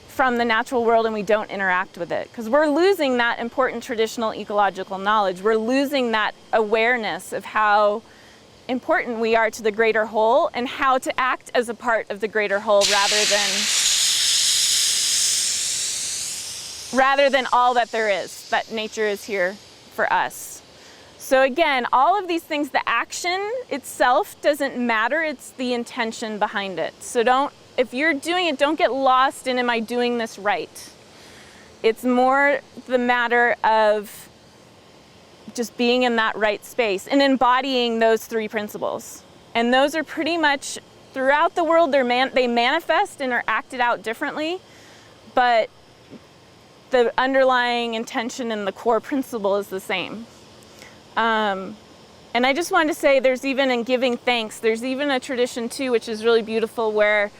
from the natural world and we don't interact with it, because we're losing that important traditional ecological knowledge. We're losing that awareness of how important we are to the greater whole and how to act as a part of the greater whole rather than all that there is, that nature is here for us. So again, all of these things, the action itself doesn't matter, it's the intention behind it. So if you're doing it, don't get lost in, am I doing this right? It's more the matter of just being in that right space and embodying those three principles. And those are pretty much throughout the world, they manifest and are acted out differently, but the underlying intention and the core principle is the same. And I just wanted to say, there's even in giving thanks, there's even a tradition too, which is really beautiful, where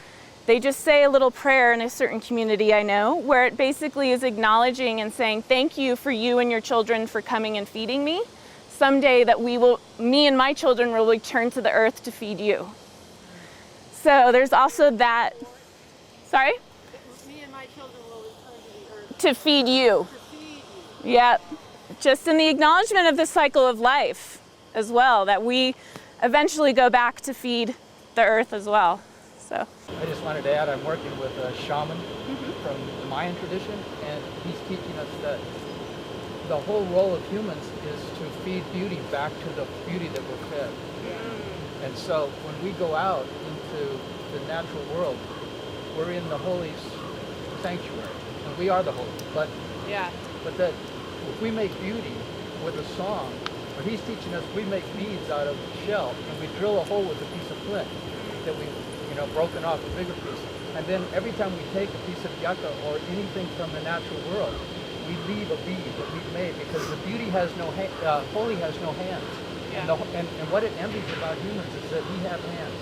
they just say a little prayer in a certain community I know, where it basically is acknowledging and saying, thank you for you and your children for coming and feeding me. Someday that me and my children will return to the earth to feed you. So there's also that, sorry? Me and my children will return to the earth. To feed you. To feed you. Yep. Just in the acknowledgement of the cycle of life as well, that we eventually go back to feed the earth as well. So I just wanted to add, I'm working with a shaman from the Mayan tradition, and he's teaching us that the whole role of humans is to feed beauty back to the beauty that we're fed. And so when we go out into the natural world, we're in the holy sanctuary, and we are the holy. But that if we make beauty with a song, or he's teaching us, we make beads out of shell, and we drill a hole with a piece of flint that we've broken off a bigger piece. And then every time we take a piece of yucca or anything from the natural world, we leave a bead that we've made, because the beauty has no holy has no hands. Yeah. And what it envies about humans is that we have hands,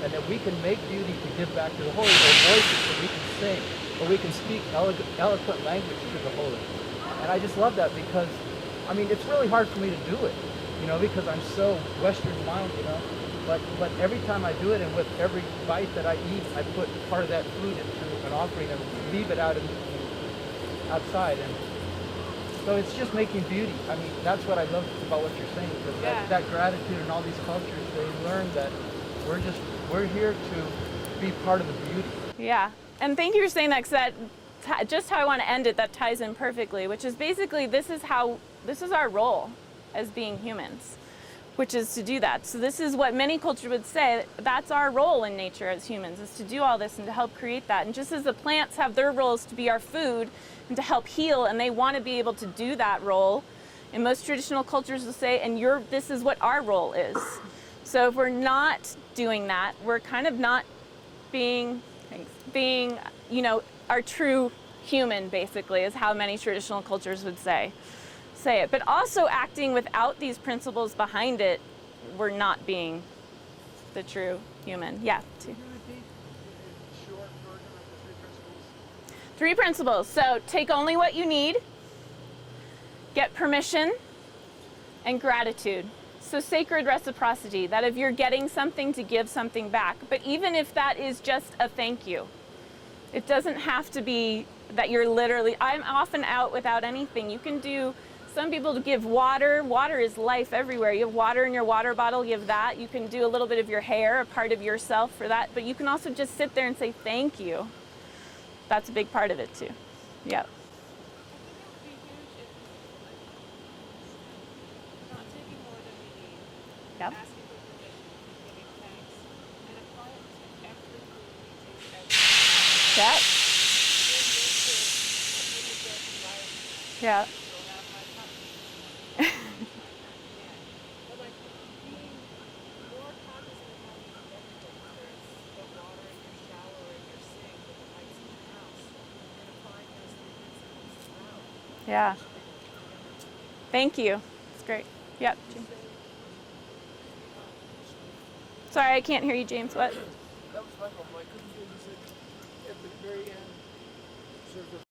and that we can make beauty to give back to the holy, or voices that we can sing, or we can speak eloquent language to the holy. And I just love that, because, I mean, it's really hard for me to do it, because I'm so Western minded, But every time I do it, and with every bite that I eat, I put part of that food into an offering and leave it outside. And so it's just making beauty. I mean, that's what I love about what you're saying, because that gratitude in all these cultures, they learn that we're here to be part of the beauty. Yeah, and thank you for saying that, because just how I want to end it, that ties in perfectly, which is basically this is our role as being humans, which is to do that. So this is what many cultures would say, that's our role in nature as humans, is to do all this and to help create that. And just as the plants have their roles to be our food and to help heal, and they want to be able to do that role, and most traditional cultures will say, and this is what our role is. So if we're not doing that, we're kind of not being our true human, basically, is how many traditional cultures would say it. But also acting without these principles behind it, we're not being the true human. Yeah. Three principles. So take only what you need, get permission, and gratitude. So sacred reciprocity, that if you're getting something, to give something back. But even if that is just a thank you, it doesn't have to be that you're literally, I'm often out without anything. You can do Some people give water. Water is life everywhere. You have water in your water bottle, give that. You can do a little bit of your hair, a part of yourself for that. But you can also just sit there and say thank you. That's a big part of it too. Yeah. Yep. Yep. Yeah. Yeah. Thank you. It's great. Yep. Sorry, I can't hear you, James. What? That was my problem. I couldn't hear you said at the very end, sort of